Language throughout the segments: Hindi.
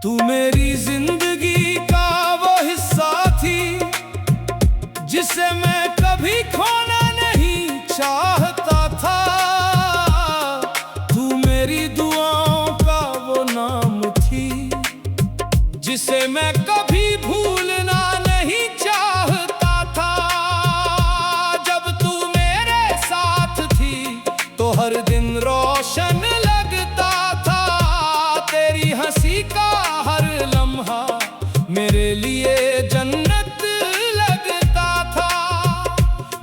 तू मेरी जिंदगी का वो हिस्सा थी जिसे मैं कभी खोना नहीं चाहता था। तू मेरी दुआओं का वो नाम थी जिसे मैं कभी भूलना नहीं चाहता था। जब तू मेरे साथ थी तो हर दिन रोशन लगता था। तेरी हंसी का हर लम्हा मेरे लिए जन्नत लगता था।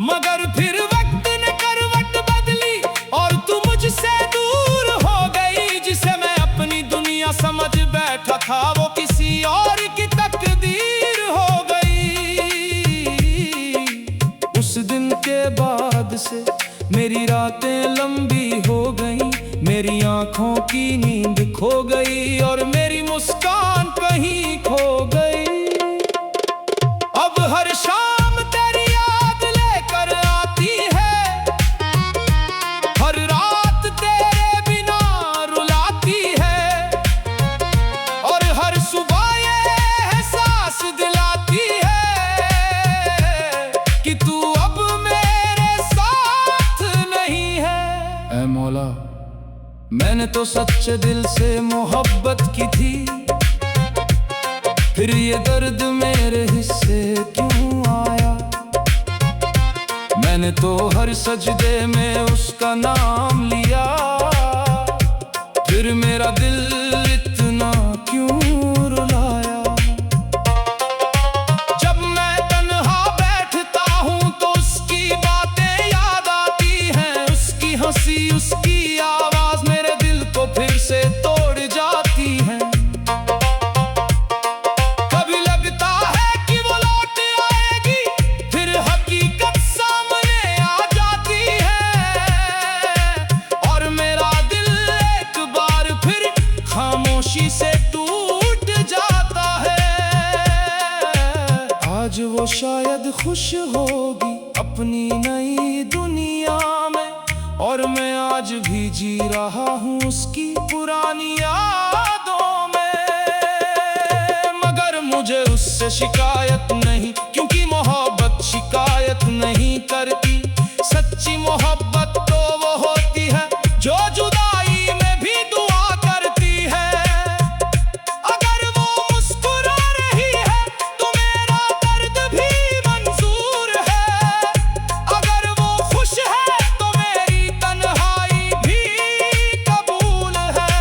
मगर फिर वक्त ने करवट बदली और तू मुझसे दूर हो गई। जिसे मैं अपनी दुनिया समझ बैठा था वो किसी और की तकदीर हो गई। उस दिन के बाद से मेरी रातें लंबी हो गईं, मेरी आंखों की नींद खो गई और मेरी मुस्कान कहीं खो गई। अब हर शाम तेरी याद लेकर आती है, हर रात तेरे बिना रुलाती है और हर सुबह ये एहसास दिलाती है कि तू अब मेरे साथ नहीं है। ऐ मौला, मैंने तो सच्चे दिल से मोहब्बत की थी, फिर ये दर्द मेरे हिस्से क्यों आया। मैंने तो हर सजदे में उसका नाम लिया, फिर मेरा दिल इतना क्यों रुलाया। जब मैं तन्हा बैठता हूँ तो उसकी बातें याद आती हैं, उसकी हंसी उसकी आवाज मेरे दिल को फिर से तोड़ जाती है। कभी लगता है कि वो लौट आएगी, फिर हकीकत सामने आ जाती है और मेरा दिल एक बार फिर खामोशी से टूट जाता है। आज वो शायद खुश होगी अपनी नई दुनिया में और मैं आज भी जी रहा हूँ उसकी पुरानी यादों में। मगर मुझे उससे शिकायत नहीं, क्योंकि मोहब्बत शिकायत नहीं करती। सच्ची मोहब्बत तो वो होती है जो जुदाई में भी दुआ करती है। अगर वो मुस्कुरा रही है तो मेरा दर्द भी मंजूर है। अगर वो खुश है तो मेरी तन्हाई भी कबूल है।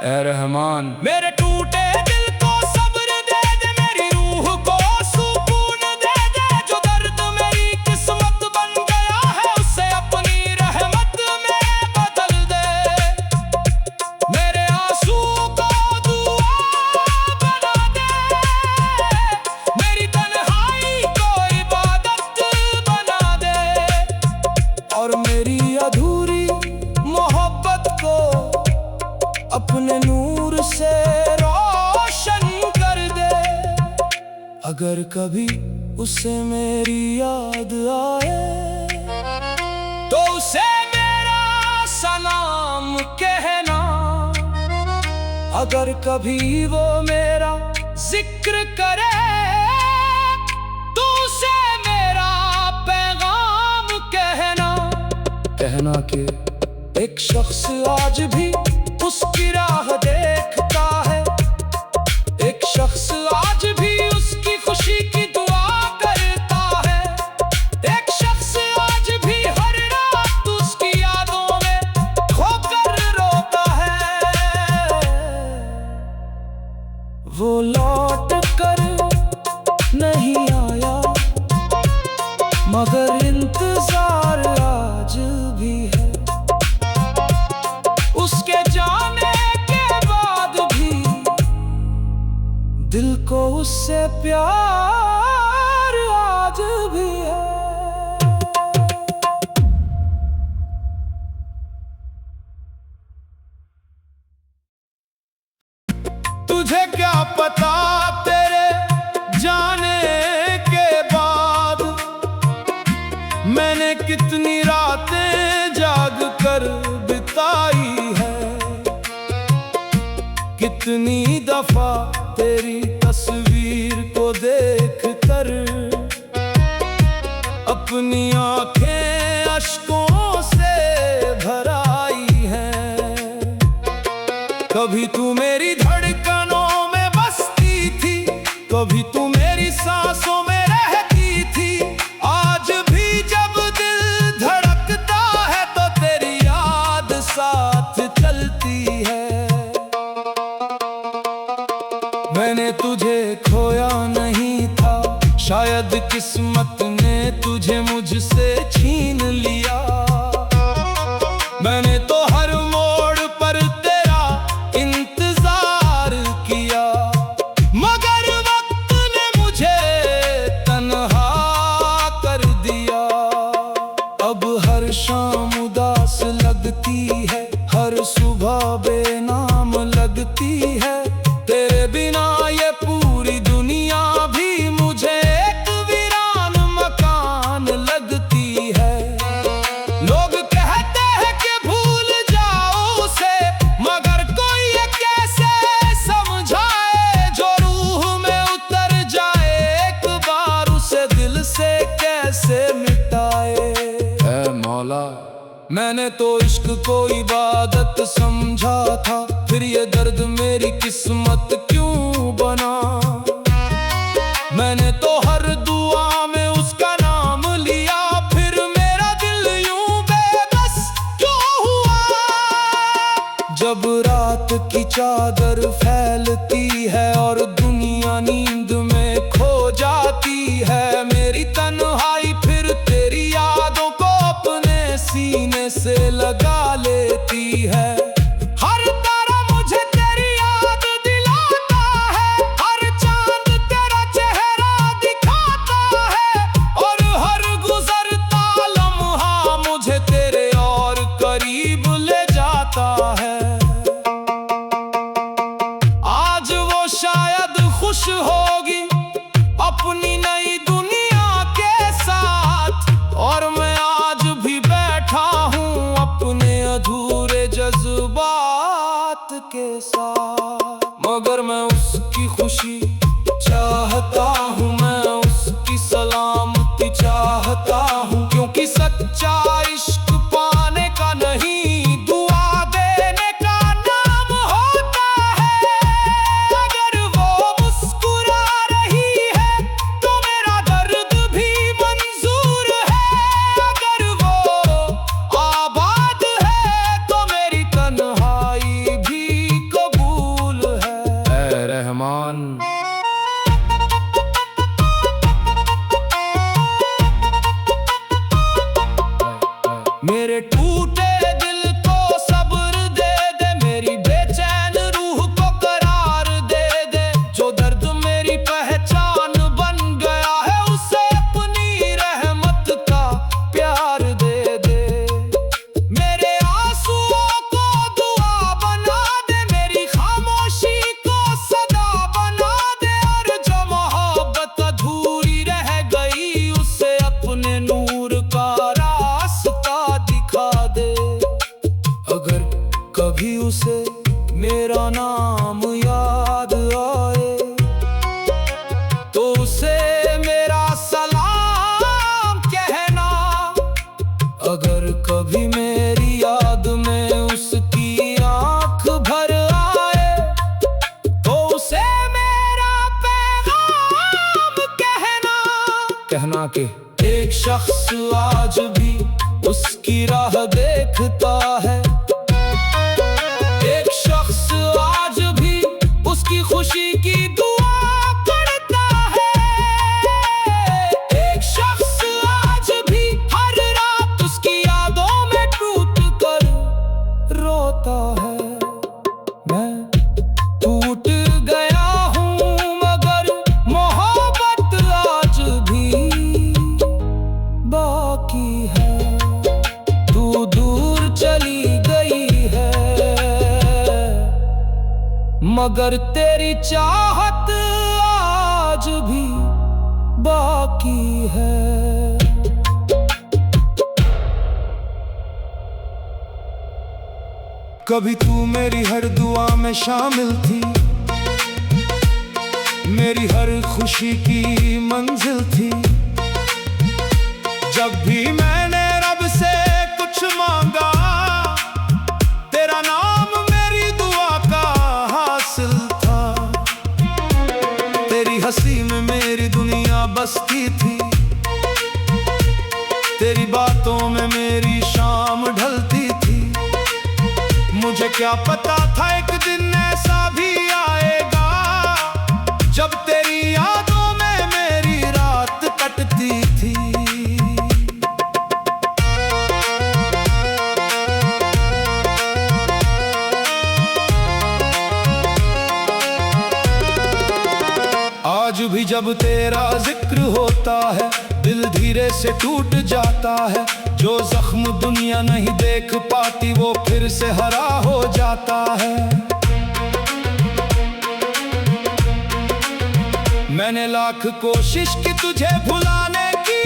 ऐ रहमान, मेरे टूटे दिल को सब्र दे दे, मेरी रूह को सुकून दे दे। जो दर्द मेरी किस्मत बन गया है उसे अपनी रहमत में बदल दे। मेरे आंसू को दुआ बना दे, मेरी तन्हाई को इबादत बना दे और मेरी अधूरी मोहब्बत को अपने नूर से रोशन कर दे। अगर कभी उसे मेरी याद आए तो उसे मेरा सलाम कहना। अगर कभी वो मेरा जिक्र करे तो उसे मेरा पैगाम कहना। कहना कि एक शख्स आज भी उसकी राह देखता है, एक शख्स आज भी उसकी खुशी की दुआ करता है। एक शख्स आज भी हर रात उसकी यादों में खोकर रोता है। वो लौट कर नहीं आया मगर इंतजार आज भी है। उसके जाने के बाद भी दिल को उससे प्यार आज भी है। तुझे क्या पता तेरे जाने के बाद मैंने कितनी रातें जाग कर बिताई है। कितनी दफा तेरी तस्वीर को देख कर अपनी आंखें अश्कों से भर आई हैं। कभी तू मेरी धड़कनों में बसती थी, कभी तू मेरी सांसों में रहती थी। आज भी जब दिल धड़कता है तो तेरी याद साथ चलती है। मैंने तुझे खोया नहीं था, शायद किस्मत ने तुझे मुझसे छीन लिया। मैंने तो हर मोड़ पर तेरा इंतजार किया, मगर वक्त ने मुझे तन्हा कर दिया। अब हर शाम उदास लगती है, हर सुबह बेनाम लगती है। तेरे बिना ये पूरी दुनिया भी मुझे एक वीरान मकान लगती है। लोग कहते हैं कि भूल जाओ उसे, मगर कोई ये कैसे समझाए जो रूह में उतर जाए, एक बार उसे दिल से कैसे मिटाए। ऐ मौला, मैंने तो इश्क को इबादत समझा था, फिर ये दर्द मेरी किस्मत क्यों बना। मैंने तो हर दुआ में उसका नाम लिया, फिर मेरा दिल यूं बेबस क्यों हुआ। जब रात की चादर फैलती है और दुनिया नींद में खो जाती है, मेरी तन्हाई फिर तेरी यादों को अपने सीने से लगा लेती है। हर तारा मुझे तेरी याद दिलाता है, हर चांद तेरा चेहरा दिखाता है, और हर गुजरता लम्हा मुझे तेरे और करीब ले जाता है। आज वो शायद खुश होगी अपनी नई दुनिया के साथ, और मैं आज भी बैठा हूँ अपने अधूरे जज्बात के साथ। मगर मैं उसकी खुशी चाहता हूँ, मैं उसकी सलामती चाहता हूँ, क्योंकि सच्चा इश्क पाने का नहीं, दुआ देने का नाम होता है। अगर वो मुस्कुरा रही है तो मेरा दर्द भी मंजूर है, अगर वो आबाद है तो मेरी तन्हाई भी कबूल है। ऐ रहमान, मेरे टूटे दिल को सब्र दे दे, मेरी बेचैन रूह को करार दे दे। जो दर्द मेरी पहचान बन गया है, उसे अपनी रहमत का प्यार दे दे। मेरे आंसुओं को दुआ बना दे, मेरी खामोशी को सदा बना दे, और जो मोहब्बत अधूरी रह गई उसे अपने नूर का रास्ता दिखा दे। अगर कभी उसे मेरा नाम याद आए तो उसे मेरा सलाम कहना। अगर कभी मेरी याद में उसकी आंख भर आए तो उसे मेरा पैगाम कहना कि एक शख्स आज भी उसकी राह देखता है, एक शख्स आज भी उसकी खुशी की दुआ करता है, एक शख्स आज भी हर रात उसकी यादों में टूट कर रोता है। मैं टूट गया हूँ मगर मोहब्बत आज भी बाकी है। तू दूर चली गई है मगर तेरी चाहत आज भी बाकी है। कभी तू मेरी हर दुआ में शामिल थी, मेरी हर खुशी की मंजिल थी। जब भी मैंने रब से कुछ मांगा, तेरा नाम मेरी दुआ का हासिल था। तेरी हंसी में मेरी दुनिया बसती थी, तेरी बातों में मेरी शाम ढलती थी। मुझे क्या पता था एक दिन ऐसा भी आएगा, जब तेरी यादों में मेरी रात कटती थी। आज भी जब तेरा जिक्र होता है, दिल धीरे से टूट जाता है। जो जख्म दुनिया नहीं देख पाती, वो फिर से हरा हो जाता है। मैंने लाख कोशिश की तुझे भुलाने की,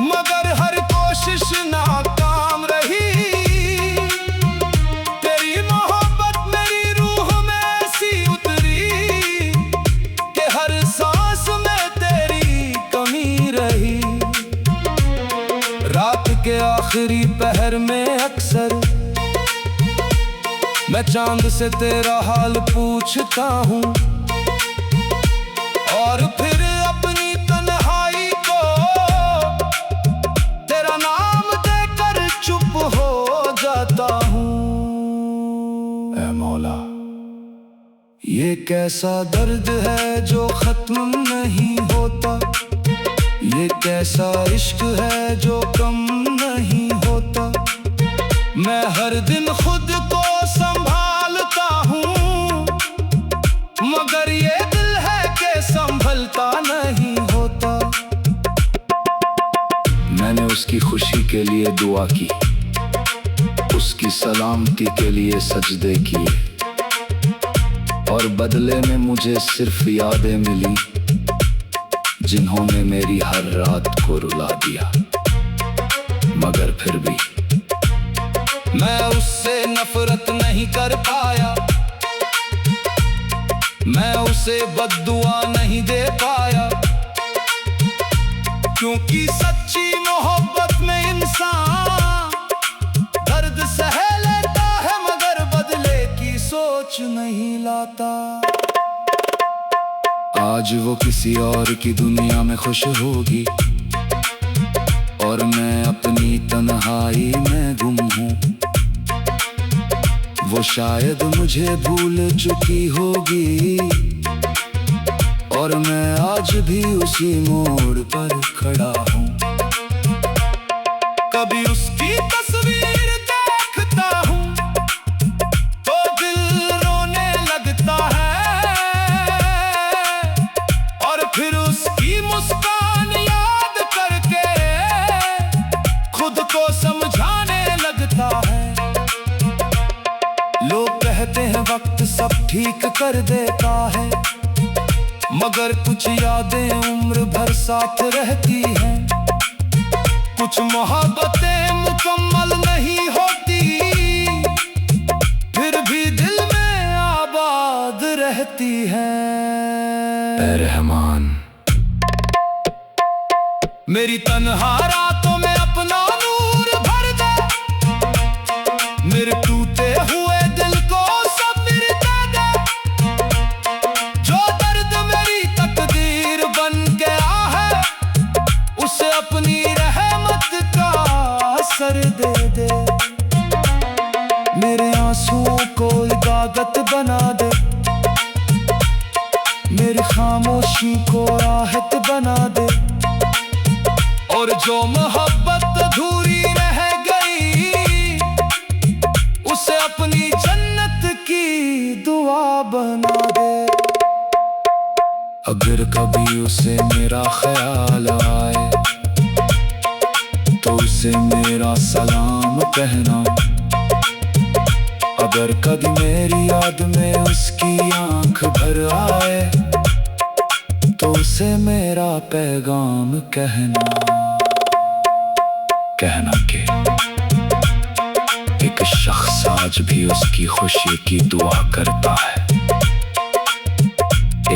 मगर हर कोशिश नाकाम रही। तेरी मोहब्बत मेरी रूह में ऐसी उतरी कि हर सांस में तेरी कमी रही। रात के आखिरी पहर में अक्सर मैं चांद से तेरा हाल पूछता हूँ, और फिर अपनी तन्हाई को तेरा नाम देकर चुप हो जाता हूँ। ऐ मौला, ये कैसा दर्द है जो खत्म नहीं होता, ये कैसा इश्क है जो कम नहीं होता। मैं हर दिन खुद को संभालता हूँ, मगर ये दिल है कि संभलता नहीं होता। मैंने उसकी खुशी के लिए दुआ की, उसकी सलामती के लिए सजदे किए, और बदले में मुझे सिर्फ यादें मिली जिन्होंने मेरी हर रात को रुला दिया। मगर फिर भी मैं उससे नफरत नहीं कर पाया, मैं उसे बद्दुआ नहीं दे पाया। क्योंकि सच्ची मोहब्बत में इंसान दर्द सह लेता है, मगर बदले की सोच नहीं लाता। आज वो किसी और की दुनिया में खुश होगी, और मैं अपनी तन्हाई में गुम हूँ। वो शायद मुझे भूल चुकी होगी, और मैं आज भी उसी मोड़ पर खड़ा हूँ। कभी उसकी तस्वीर देखता हूँ तो दिल रोने लगता है, और फिर उसकी मुस्कान याद करके खुद को समझाने लगता है। लोग कहते हैं वक्त सब ठीक कर देता है, मगर कुछ यादें उम्र भर साथ रहती हैं। कुछ मोहब्बतें मुकम्मल नहीं होती, फिर भी दिल में आबाद रहती हैं। ऐ रहमान, मेरी तन्हा रातों में अपना नूर भर दे, मेरे टूटे हुए दिल को सबीर दे दे। जो दर्द मेरी तकदीर बन गया है, उसे अपनी रहमत का असर दे दे। मेरे आंसुओं को इबादत बना दे, मेरी खामोशी को राहत बना दे। और जो मोहब्बत अधूरी रह गई, उसे अपनी जन्नत की दुआ बना दे। अगर कभी उसे मेरा ख्याल आए, तो उसे मेरा सलाम कहना। अगर कभी मेरी याद में उसकी आंख भर आए, तो उसे मेरा पैगाम कहना कि एक एक शख्स आज भी उसकी खुशी की दुआ करता है।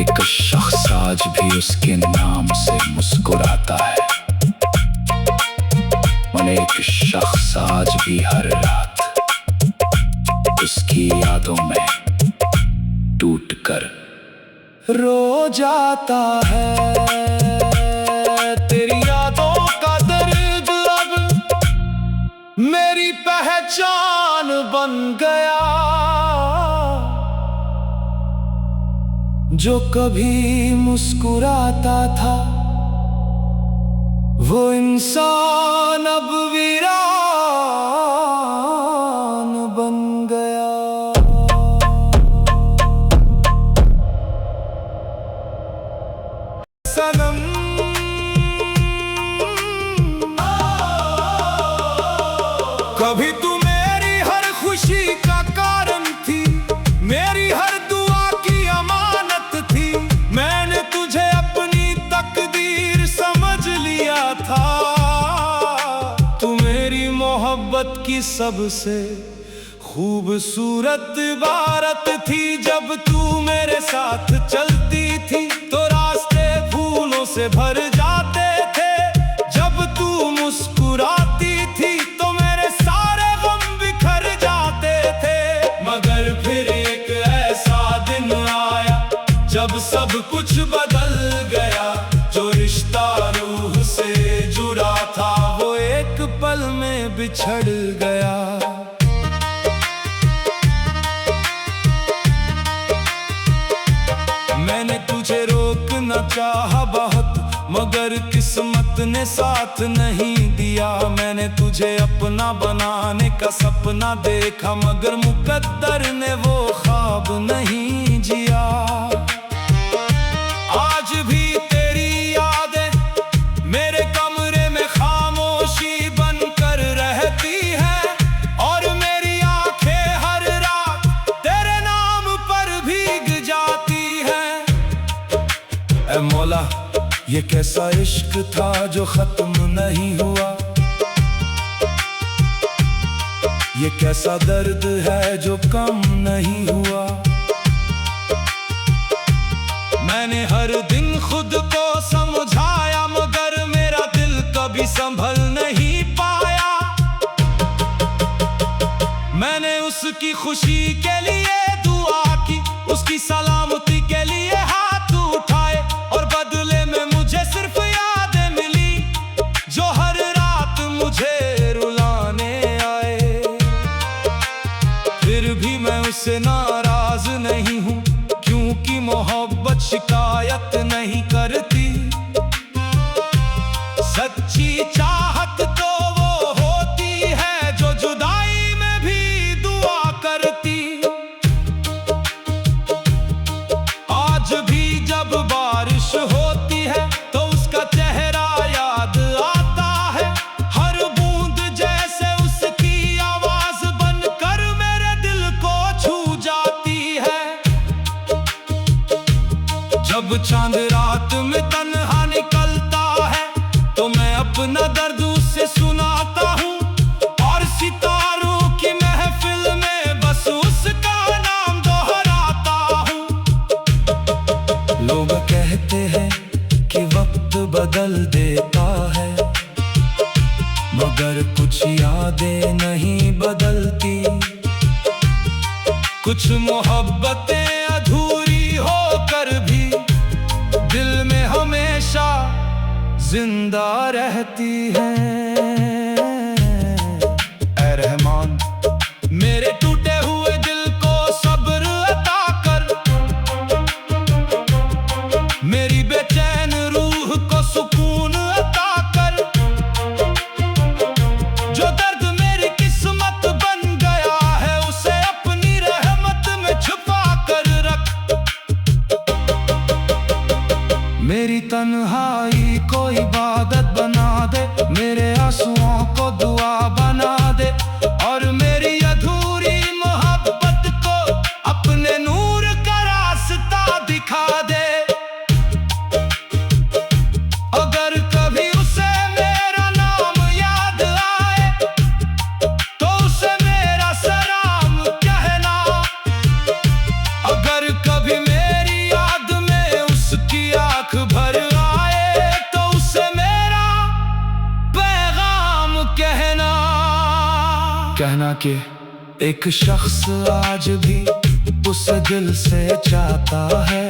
एक शख्स आज भी उसके नाम से मुस्कुराता है। और एक शख्स आज भी हर रात उसकी यादों में टूटकर रो जाता है। तेरी यादों का दर्द अब मेरी पहचान बन गया। जो कभी मुस्कुराता था वो इंसान अब वीरान बन गया। सनम कभी तू मेरी हर खुशी का कारण थी, मेरी हर दुआ की अमानत थी। मैंने तुझे अपनी तकदीर समझ लिया था। तू मेरी मोहब्बत की सबसे खूबसूरत इबारत थी। जब तू मेरे साथ चलती थी तो रास्ते फूलों से भर जाते थे। जब तू मुस्कुराती थी तो मेरे सारे गम बिखर जाते थे। मगर फिर एक ऐसा दिन आया जब सब कुछ बदल गया। जो रिश्ता रूह से जुड़ा था वो एक पल में बिछड़ गया। मैंने तुझे रोकना चाहा बहुत मगर किस्मत ने साथ नहीं दिया। मैंने तुझे अपना बनाने का सपना देखा मगर मुकद्दर ने वो ख्वाब नहीं जिया। आज भी तेरी यादें मेरे कमरे में खामोशी बनकर रहती है और मेरी आंखें हर रात तेरे नाम पर भीग जाती है। ऐ मौला ये कैसा इश्क था जो खत्म नहीं हुआ। ये कैसा दर्द है जो कम नहीं हुआ। मैंने हर दिन खुद को समझाया मगर मेरा दिल कभी संभल नहीं पाया। मैंने उसकी खुशी के लिए दुआ की, उसकी सलामती के लिए हाथ उठाए और बदले में मुझे सिर्फ यादें मिली जो हर रात मुझे रुलाने आए। फिर भी मैं उससे नाराज नहीं हूँ क्योंकि मोहब्बत शिकायत नहीं करती। सच्ची चाहत तो वो होती है जो जुदाई में भी दुआ करती। आज भी जब बारिश होती है तो उसका चेहरा याद आता है। हर बूंद जैसे उसकी आवाज बनकर मेरे दिल को छू जाती है। जब चांद रात में तन्हा निकलता है तो मैं अपना दर्द उससे सुनाता हूँ और सितारों की महफिल में बस उसका नाम दोहराता हूँ। लोग कहते हैं कि वक्त बदल देता है मगर कुछ यादें नहीं बदलती। कुछ मोहब्बतें अधूरी होकर भी दिल में हमेशा जिंदा रहती हैं। ऐ रहमान मेरे टूटे हुए दिल को सब्र अता कर। मेरी बेचैन रूह को सुकून अता कर। जो दर्द मेरी किस्मत बन गया है उसे अपनी रहमत में छुपा कर रख। मेरी तन्हाई को इबादत बना दे। मेरे कहना कि एक शख्स आज भी उसे दिल से चाहता है,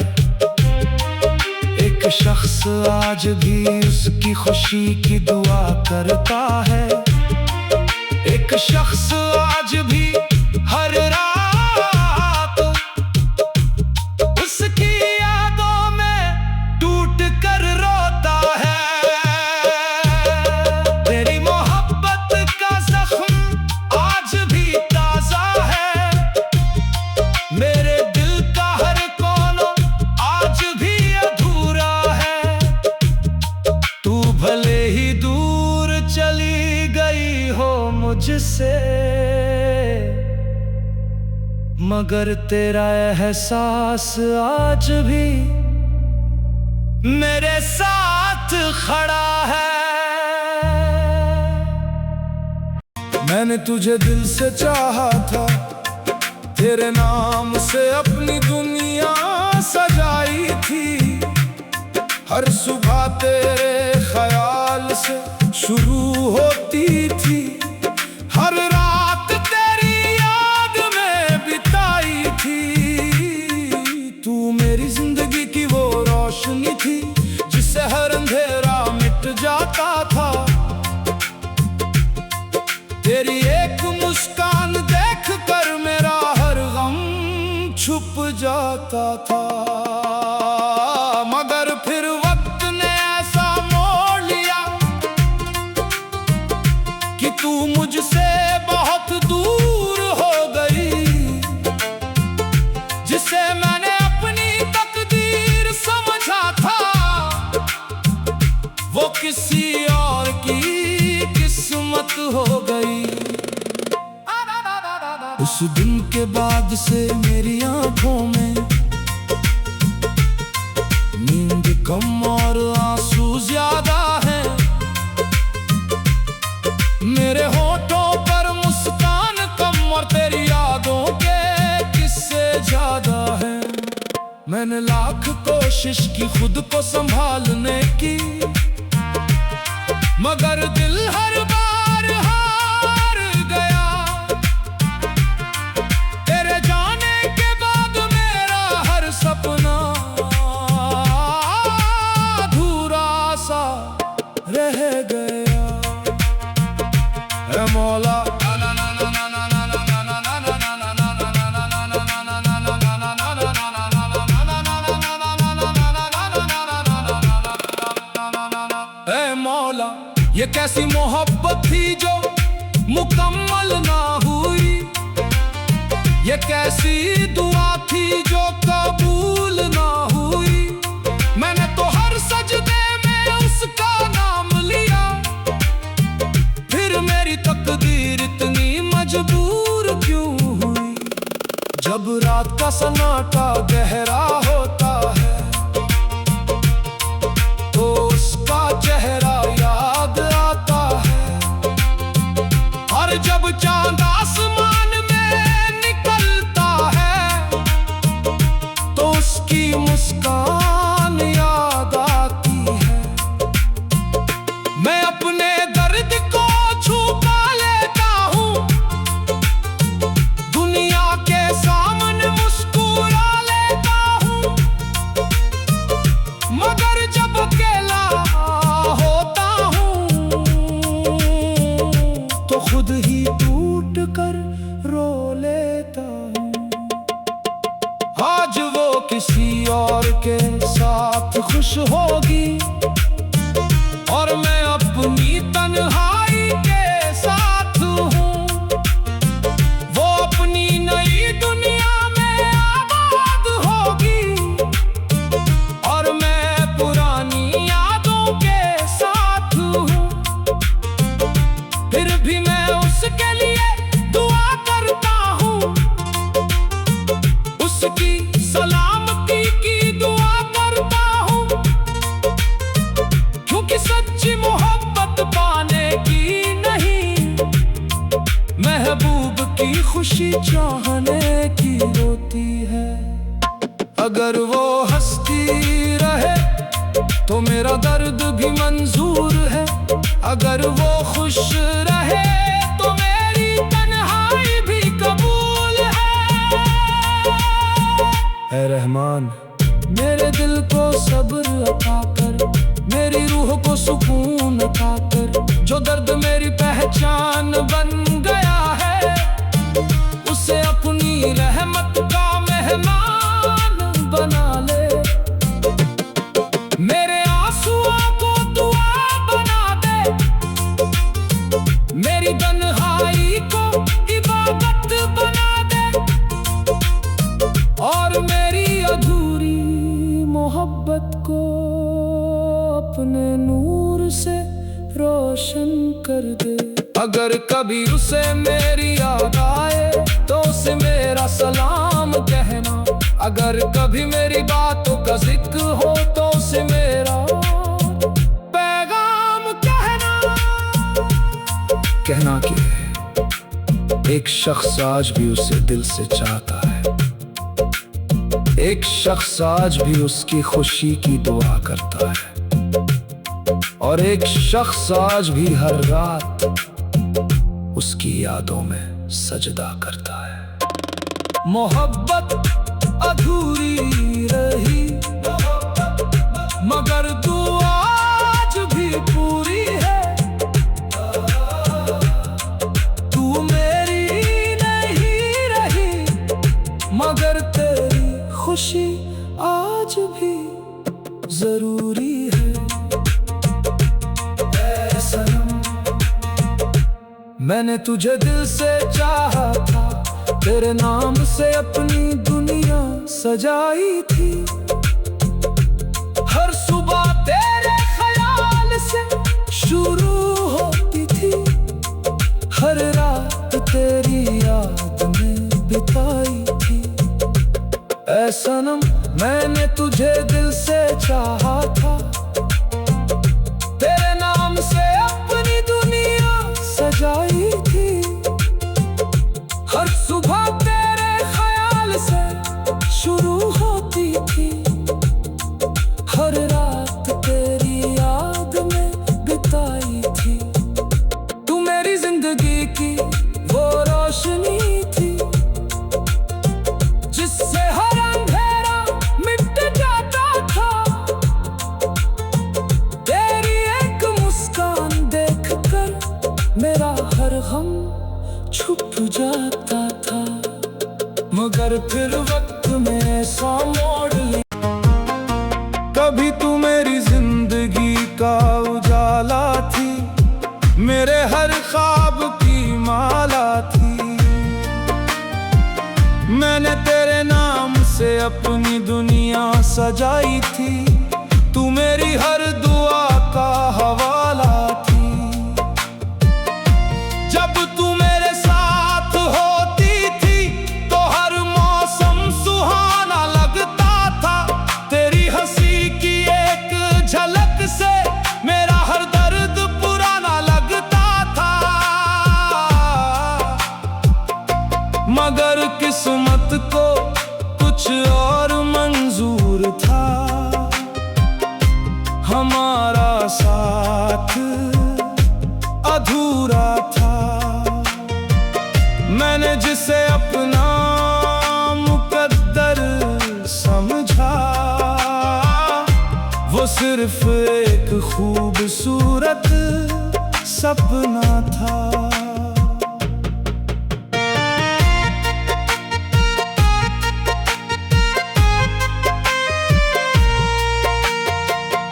एक शख्स आज भी उसकी खुशी की दुआ करता है, एक शख्स आज भी हर रात उसकी यादों में टूट कर रोता है। तेरी मोहब्बत का जख्म आज भी ताजा है, मेरे दिल का हर कोना आज भी अधूरा है। तू भले ही दूर चली गई हो मुझसे, मगर तेरा एहसास आज भी मेरे साथ खड़ा है। मैंने तुझे दिल से चाहा था, तेरे नाम से अपनी दुनिया सजाई थी। हर सुबह तेरे ख्याल से शुरू होती थी, हर रात तेरी याद में बिताई थी। तू मेरी जिंदगी की वो रोशनी थी जिससे हर अंधेरा मिट जाता था। तेरी एक मुस्कान देख कर मेरा हर गम छुप जाता था। मगर फिर वक्त ने ऐसा मोड़ लिया कि तू मुझसे बहुत दूर हो गई। जिसे मैंने अपनी तकदीर समझा था, वो किसी और की किस्मत हो गई। उस दिन के बाद से मेरी आंखों में नींद कम और आंसू ज्यादा है। मेरे होठों पर मुस्कान कम और तेरी यादों के किस्से ज्यादा है। मैंने लाख कोशिश की खुद को संभालने की, मगर दिल हर बार हार गया। तेरे जाने के बाद मेरा हर सपना अधूरा सा रह गया। ऐ मौला ये कैसी मोहब्बत थी जो मुकम्मल ना हुई, ये कैसी दुआ थी जो कबूल ना हुई। मैंने तो हर सजदे में उसका नाम लिया, फिर मेरी तकदीर इतनी मजबूर क्यों हुई। जब रात का सन्नाटा गहरा होता है तो उसका चेहरा याद आता है, और जब चांद आसमान में निकलता है तो उसकी मुस्कान याद आती है। मैं अपने दर्द को छुपा लेता हूँ, दुनिया के सामने मुस्कुरा लेता हूँ, मगर जब अकेला होता हूँ तो खुद ही टूट कर रो लेता हूँ। आज वो किसी और के साथ खुश होगी और मैं अपनी तन्हाई के साथ हूँ। वो अपनी नई दुनिया में आबाद होगी और मैं पुरानी यादों के साथ हूँ। फिर भी मैं उसके लिए दुआ करता हूँ, उसकी सलामती की दुआ करता हूँ, क्योंकि सच्ची मोहब्बत पाने की नहीं, महबूब की खुशी चाहने की होती है। अगर वो हंसती रहे तो मेरा दर्द भी मंजूर है, अगर वो खुश रहे तो मेरी तन्हाई सुकून खातिर जो दर्द मेरी पहचान बन गया है, उसे अपनी रहमत का मेहमान बना ले। मेरे आंसुओं को दुआ बना दे, मेरी तन्हाई को इबादत बना दे, और मेरी अधूरी मोहब्बत को अपने नूर से रोशन कर दे। अगर कभी उसे मेरी याद आए तो उसे मेरा सलाम कहना, अगर कभी मेरी बातों का जिक्र हो तो उसे मेरा पैगाम कहना कि एक शख्स आज भी उसे दिल से चाहता है, एक शख्स आज भी उसकी खुशी की दुआ करता है, और एक शख्स आज भी हर रात उसकी यादों में सजदा करता है। मोहब्बत अधूरी रही मगर दुआ आज भी पूरी है। तू मेरी नहीं रही मगर तेरी खुशी आज भी जरूरी है। ऐ सनम, मैंने तुझे दिल से चाहा था, तेरे नाम से अपनी दुनिया सजाई थी। हर सुबह तेरे ख्याल से शुरू होती थी, हर रात तेरी याद में बिताई थी। ऐ सनम, मैंने तुझे दिल से चाहा था, तेरे नाम से अपनी दुनिया सजाई थी। हर सुबह तेरे ख्याल से शुरू होती थी, हर रात तेरी याद में बिताई थी। तू मेरी जिंदगी की वो रोशनी थी, जिससे हर अंधेरा मिट जाता था। तेरी एक मुस्कान देखकर मेरा हर गम छुप जाता था, मगर फिर वक्त में ऐसा मोड़ लिया। कभी तू मेरी जिंदगी का उजाला थी, मेरे हर ख्वाब की माला थी। मैंने तेरे नाम से अपनी दुनिया सजाई थी, तू मेरी हर दुआ का हवाला थी। जब तू मेरे साथ होती थी तो हर मौसम सुहाना लगता था। तेरी हंसी की एक झलक से मेरा हर दर्द पुराना लगता था। मगर किस्मत को कुछ और मंजूर था, हमारा साथ अधूरा था। मैंने जिसे अपना मुकद्दर समझा, वो सिर्फ एक खूबसूरत सपना था।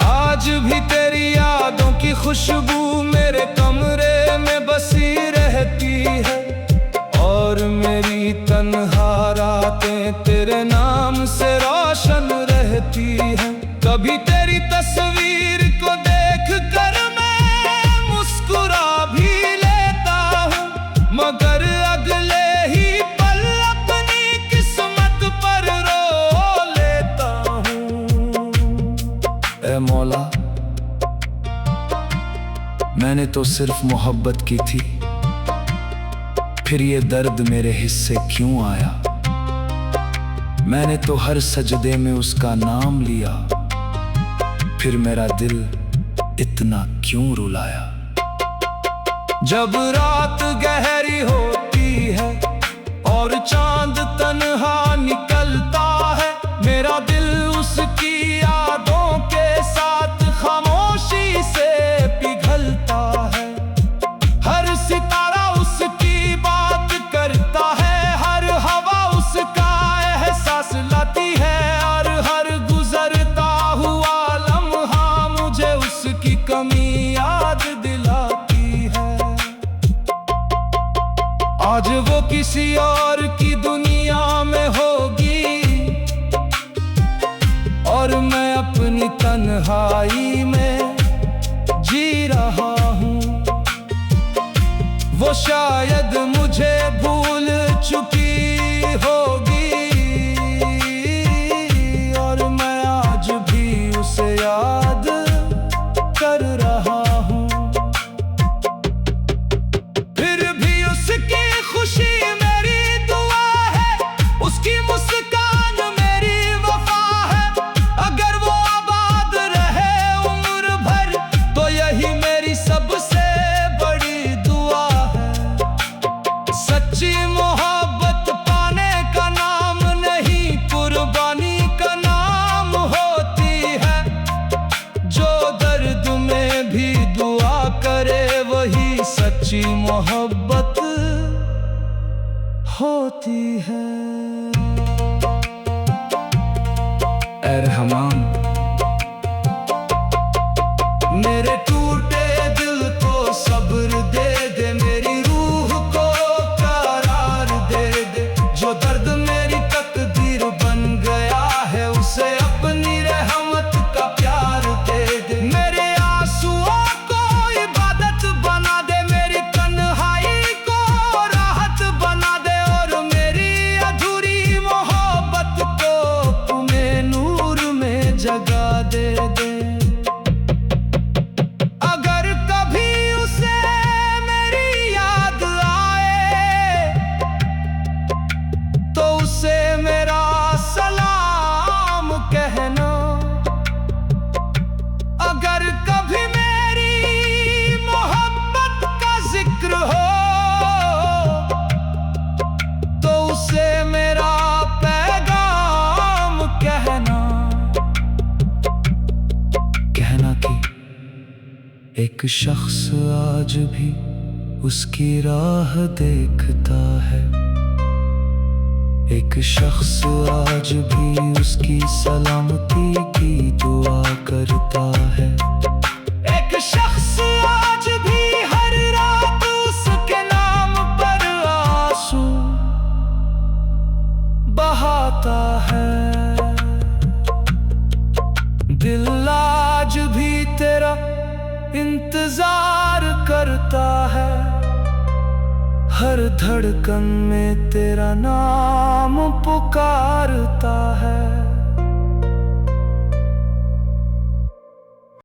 आज भी तेरी यादों की खुशबू मेरे कमरे में बसी रहती है, और मेरी तन्हा रातें तेरे नाम से रोशन रहती हैं। कभी तेरी तस्वीर को देख कर मैं मुस्कुरा भी लेता हूँ, मगर अगले ही पल अपनी किस्मत पर रो लेता हूँ। ऐ मौला, मैंने तो सिर्फ मोहब्बत की थी, फिर ये दर्द मेरे हिस्से क्यों आया? मैंने तो हर सजदे में उसका नाम लिया, फिर मेरा दिल इतना क्यों रुलाया? जब रात गहरी होती है और चांद तन्हा निकलता है, मेरा दिल उसकी यादों के साथ खामोशी से किसी और की दुनिया में होगी, और मैं अपनी तन्हाई में जी रहा हूँ। वो शायद मुझे भूल चुकी होगी, और मैं आज भी उसे याद कर रहा हूँ। फिर भी उसकी खुशी मेरी दुआ है, उसकी मुस्कान मेरी वफा है। अगर वो आबाद रहे उम्र भर, तो यही मेरी सबसे बड़ी दुआ है। सच्ची मोहब्बत पाने का नाम नहीं, कुर्बानी का नाम होती है। जो दर्द में भी दुआ करे, वही सच्ची मोहब्बत होती है। ऐ रहमान, मेरे टूटे दिल को सब्र दे दे, मेरी रूह को करार दे दे। जो दर्द मेरी तकदीर बन गया है, उसे अपनी रहमत का प्यार दे दे। मेरे आंसुओं को इबादत बना दे, मेरी तन्हाई को राहत बना दे, और मेरी अधूरी मोहब्बत को तुम्हें नूर में जगा दे दे। अगर कभी उसे मेरी याद आए, तो उसे मेरा सलाम कहना। अगर कभी मेरी मोहब्बत का जिक्र हो, तो उसे मेरा पैगाम कहना। कहना कि एक शख्स आज भी उसकी राह देखता है, एक शख्स आज भी उसकी सलामती की दुआ करता है। एक शख्स आज भी हर रात उसके नाम पर आंसू बहाता है। दिल आज भी तेरा इंतजार करता है, हर धड़कन में तेरा नाम पुकारता है।